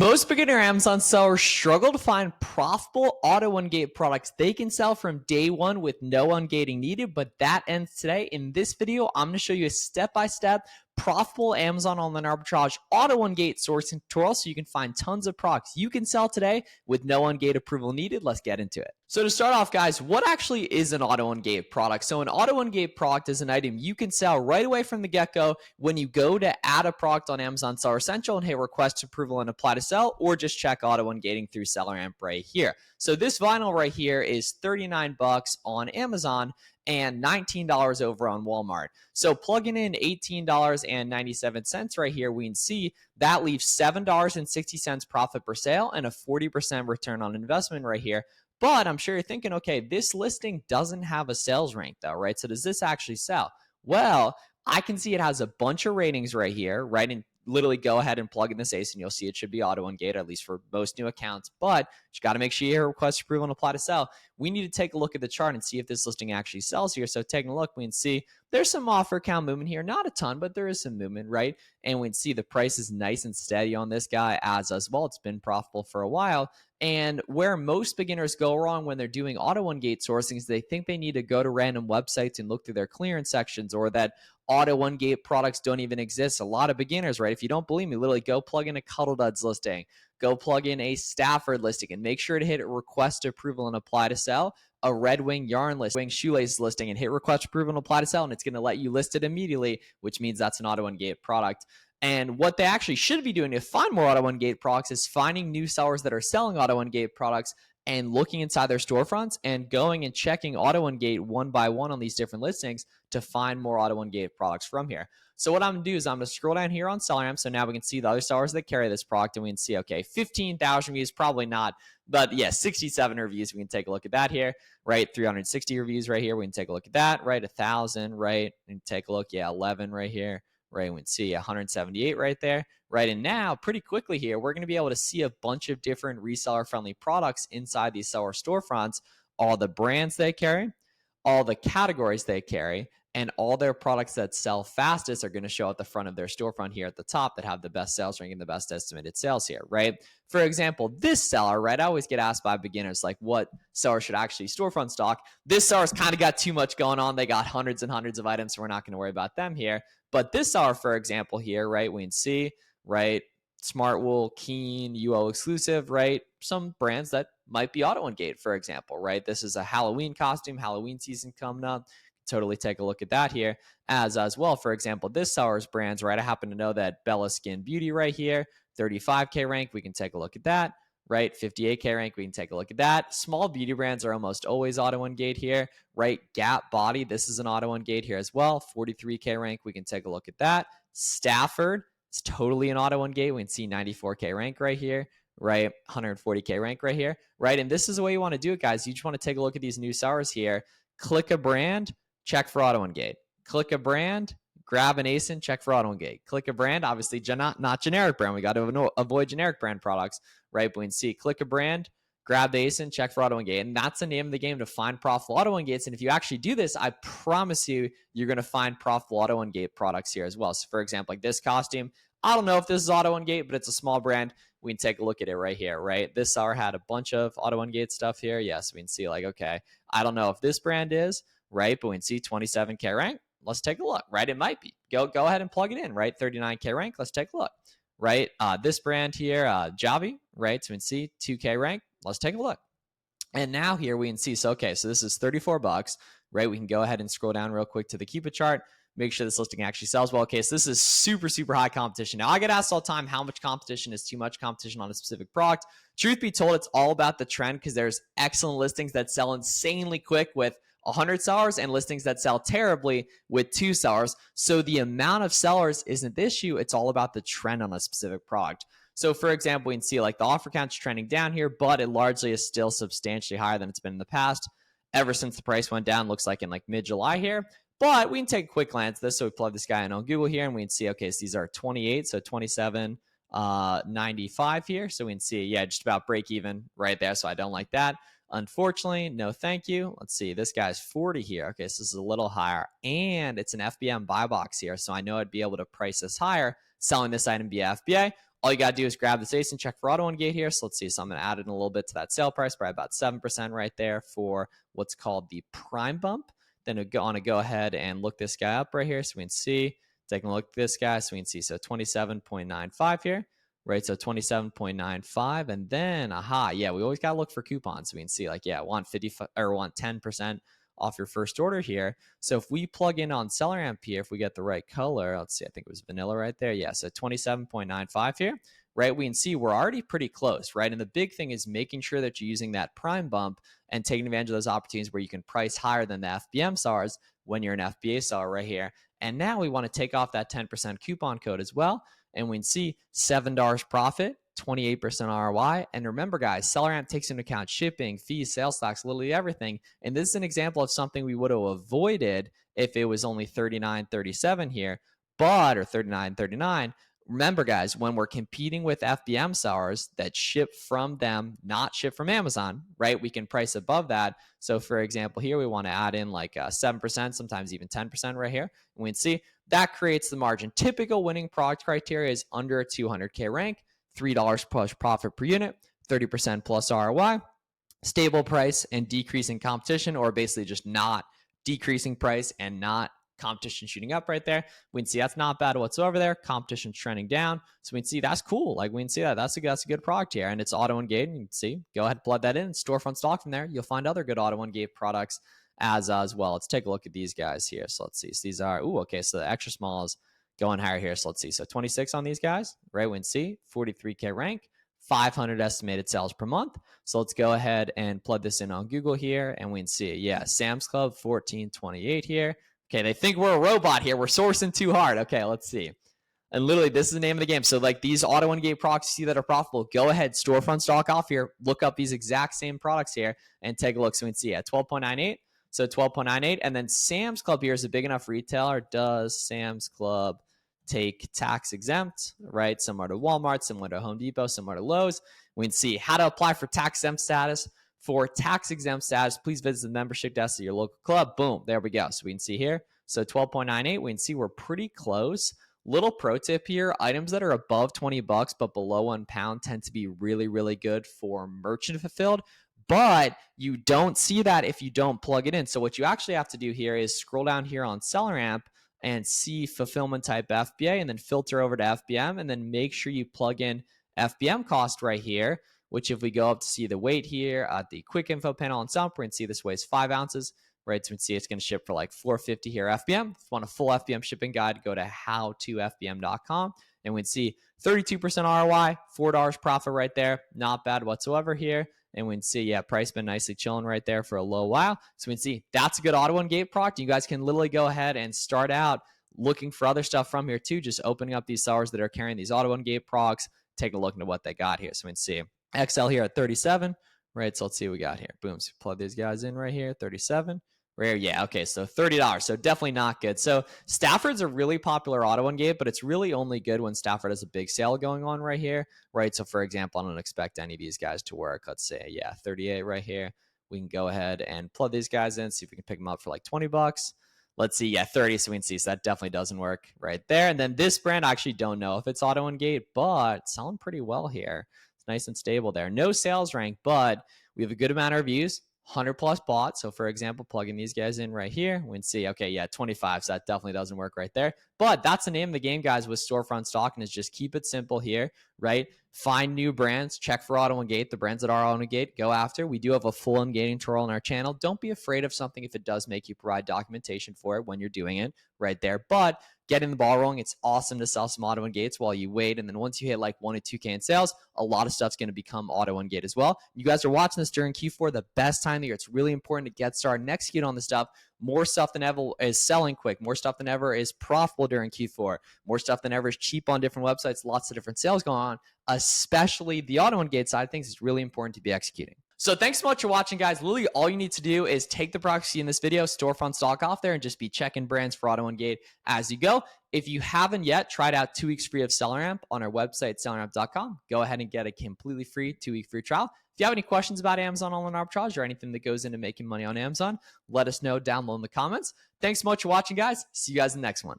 Most beginner Amazon sellers struggle to find profitable auto-ungate products they can sell from day one with no ungating needed, but that ends today. In this video, I'm going to show you a step-by-step profitable Amazon online arbitrage auto-ungate sourcing tutorial so you can find tons of products you can sell today with no ungate approval needed. Let's get into it. So to start off, guys, what actually is an auto-ungate product? So an auto-ungate product is an item you can sell right away from the get-go when you go to add a product on Amazon Seller Central and hit request approval and apply to sell, or just check auto-ungating through SellerAmp right here. So this vinyl right here is 39 bucks on Amazon and $19 over on Walmart. So plugging in $18.97 right here, we can see that leaves $7.60 profit per sale and a 40% return on investment right here. But I'm sure you're thinking, okay, this listing doesn't have a sales rank though, right? So does this actually sell? Well, I can see it has a bunch of ratings right here, right? And literally go ahead and plug in this ACE and you'll see it should be auto-ungate, at least for most new accounts. But you got to make sure you request approval and apply to sell. We need to take a look at the chart and see if this listing actually sells here. So taking a look, we can see there's some offer count movement here. Not a ton, but there is some movement, right? And we can see the price is nice and steady on this guy as well. It's been profitable for a while. And where most beginners go wrong when they're doing auto-ungate sourcing is they think they need to go to random websites and look through their clearance sections, or that auto-ungate products don't even exist. A lot of beginners, right? If you don't believe me, literally go plug in a Cuddle Duds listing, go plug in a Stafford listing, and make sure to hit request approval and apply to sell, a Red Wing yarn listing, shoelace listing, and hit request approval and apply to sell, and it's going to let you list it immediately, which means that's an auto-ungate product. And what they actually should be doing to find more auto-ungate products is finding new sellers that are selling auto-ungate products and looking inside their storefronts and going and checking auto-ungate one by one on these different listings to find more auto-ungate products from here. So what I'm going to do is I'm going to scroll down here on SellerAmp. So now we can see the other sellers that carry this product, and we can see, okay, 15,000 reviews, probably not, but yeah, 67 reviews. We can take a look at that here, right? 360 reviews right here. We can take a look at that, right? 1,000, right? And take a look, yeah, 11 right here. Right, we can see 178 right there, right? And now pretty quickly here, we're going to be able to see a bunch of different reseller-friendly products inside these seller storefronts, all the brands they carry, all the categories they carry, and all their products that sell fastest are going to show at the front of their storefront here at the top that have the best sales rank and the best estimated sales here, right? For example, this seller, right? I always get asked by beginners, like, what seller should actually storefront stock? This seller's kind of got too much going on. They got hundreds and hundreds of items, so we're not going to worry about them here. But this seller, for example, here, right, we can see, right, Smartwool, Keen, UO exclusive, right, some brands that might be auto-ungate, for example, right? This is a Halloween costume, Halloween season coming up. Totally take a look at that here as well. For example, this seller's brands, right? I happen to know that Bella Skin Beauty right here, 35K rank. We can take a look at that, right? 58K rank. We can take a look at that. Small beauty brands are almost always auto-ungate here, right? Gap Body, this is an auto-ungate here as well. 43K rank. We can take a look at that. Stafford, it's totally an auto-ungate. We can see 94K rank right here, right? 140K rank right here, right? And this is the way you want to do it, guys. You just want to take a look at these new sellers here. Click a brand, check for auto-ungate. Click a brand, grab an ASIN, check for auto-ungate. Click a brand, obviously not generic brand. We got to avoid generic brand products, right? But we can see, click a brand, grab the ASIN, check for auto-ungate. And that's the name of the game, to find profitable auto-ungates. And if you actually do this, I promise you, you're going to find profitable auto-ungate products here as well. So for example, like this costume, I don't know if this is auto-ungate, but it's a small brand. We can take a look at it right here, right? This seller had a bunch of auto-ungate stuff here. Yes, we can see, like, okay, I don't know if this brand is, right? But we can see 27K rank. Let's take a look, right? It might be. Go ahead and plug it in, right? 39K rank. Let's take a look, right? This brand here, Javi, right? So we can see 2K rank. Let's take a look. And now here we can see, so okay, so this is 34 bucks, right? We can go ahead and scroll down real quick to the Keep It chart. Make sure this listing actually sells well. Okay, so this is super, super high competition. Now, I get asked all the time, how much competition is too much competition on a specific product? Truth be told, it's all about the trend, because there's excellent listings that sell insanely quick with 100 sellers and listings that sell terribly with 2 sellers. So the amount of sellers isn't the issue. It's all about the trend on a specific product. So for example, we can see like the offer count's trending down here, but it largely is still substantially higher than it's been in the past. Ever since the price went down, looks like in like mid-July here. But we can take a quick glance at this. So we plug this guy in on Google here, and we can see, okay, so these are 28, so 27.95 here. So we can see, yeah, just about break even right there. So I don't like that. Unfortunately, no thank you. Let's see, this guy's 40 here. Okay, so this is a little higher, and it's an FBM buy box here, so I know I'd be able to price this higher, selling this item via FBA. all you got to do is grab this ASIN, check for AUTO-UNGATE here. So let's see. So I'm going to add in a little bit to that sale price, probably about 7% right there for what's called the prime bump. Then we're going to go ahead and look this guy up right here so we can see. Taking a look at this guy so we can see. So 27.95 here, right? So 27.95. And then, yeah, we always got to look for coupons. So we can see like, yeah, want 50 or want 10% off your first order here. So if we plug in on SellerAmp here, if we get the right color, let's see, I think it was vanilla right there. Yeah, so 27.95 here, right? We can see we're already pretty close, right? And the big thing is making sure that you're using that prime bump and taking advantage of those opportunities where you can price higher than the FBM SARs when you're an FBA SAR right here. And now we want to take off that 10% coupon code as well. And we can see $7 profit, 28% ROI. And remember, guys, SellerAmp takes into account shipping, fees, sales tax, literally everything. And this is an example of something we would have avoided if it was only $39.37 here, or $39.39. Remember, guys, when we're competing with FBM sellers that ship from them, not ship from Amazon, right? We can price above that. So, for example, here we want to add in like 7%, sometimes even 10% right here. And we can see that creates the margin. Typical winning product criteria is under a 200K rank, $3 plus profit per unit, 30% plus ROI, stable price and decreasing competition, or basically just not decreasing price and not competition shooting up right there. We can see that's not bad whatsoever there. Competition trending down. So we can see that's cool. Like we can see that that's a good product here. And it's AUTO-UNGATE. You can see, go ahead and plug that in. Storefront stock from there. You'll find other good AUTO-UNGATE products as well. Let's take a look at these guys here. So let's see. So these are, okay. So the extra small is going higher here. So let's see. So 26 on these guys, right? We can see 43K rank, 500 estimated sales per month. So let's go ahead and plug this in on Google here. And we can see, yeah, Sam's Club 1428 here. Okay, they think we're a robot here. We're sourcing too hard. Okay, let's see. And literally, this is the name of the game. So like these AUTO-UNGATE products you see that are profitable, go ahead, storefront stock off here, look up these exact same products here and take a look. So we can see at 12.98. So 12.98. And then Sam's Club here is a big enough retailer. Does Sam's Club take tax exempt, right? Similar to Walmart, similar to Home Depot, similar to Lowe's. We can see how to apply for tax exempt status. For tax exempt status, please visit the membership desk at your local club. Boom, there we go. So we can see here. So 12.98, we can see we're pretty close. Little pro tip here, items that are above 20 bucks but below £1 tend to be really, really good for merchant fulfilled. But you don't see that if you don't plug it in. So what you actually have to do here is scroll down here on SellerAmp and see fulfillment type FBA and then filter over to FBM and then make sure you plug in FBM cost right here, which if we go up to see the weight here at the quick info panel on SellerAmp, we can see this weighs 5 ounces, right? So we can see it's going to ship for like $4.50 here FBM. If you want a full FBM shipping guide, go to howtofbm.com and we can see 32% ROI, $4 profit right there. Not bad whatsoever here. And we can see, yeah, price been nicely chilling right there for a little while. So we can see that's a good AUTO-UNGATE product. You guys can literally go ahead and start out looking for other stuff from here too, just opening up these sellers that are carrying these AUTO-UNGATE products, taking a look into what they got here. So we can see XL here at 37, right? So let's see what we got here. Boom. So plug these guys in right here, 37. Rare, yeah, okay, so $30. So definitely not good. So Stafford's a really popular AUTO-UNGATE, but it's really only good when Stafford has a big sale going on right here, right? So for example, I don't expect any of these guys to work. Let's say, yeah, 38 right here. We can go ahead and plug these guys in, see if we can pick them up for like 20 bucks. Let's see, yeah, 30, so we can see, so that definitely doesn't work right there. And then this brand, I actually don't know if it's AUTO-UNGATE, but it's selling pretty well here. It's nice and stable there. No sales rank, but we have a good amount of reviews. 100 plus bought. So for example, plugging these guys in right here, we can see, okay, yeah, 25. So that definitely doesn't work right there. But that's the name of the game, guys, with storefront stock, and is just keep it simple here, right? Find new brands, check for AUTO-UNGATE, the brands that are AUTO-UNGATE, go after. We do have a full ungating tutorial on our channel. Don't be afraid of something if it does make you provide documentation for it when you're doing it right there. But getting the ball rolling, it's awesome to sell some AUTO-UNGATEs while you wait. And then once you hit like 1 to 2K in sales, a lot of stuff's going to become AUTO-UNGATE as well. You guys are watching this during Q4, the best time of the year. It's really important to get started and execute on this stuff. More stuff than ever is selling quick. More stuff than ever is profitable during Q4. More stuff than ever is cheap on different websites. Lots of different sales going on, especially the AUTO-UNGATE side of things. Is really important to be executing. So thanks so much for watching, guys. Literally, all you need to do is take the products you see in this video, storefront stock off there, and just be checking brands for AUTO-UNGATE as you go. If you haven't yet, tried out 2 weeks free of SellerAmp on our website, selleramp.com. Go ahead and get a completely free 2-week free trial. If you have any questions about Amazon online arbitrage or anything that goes into making money on Amazon, let us know down below in the comments. Thanks so much for watching, guys. See you guys in the next one.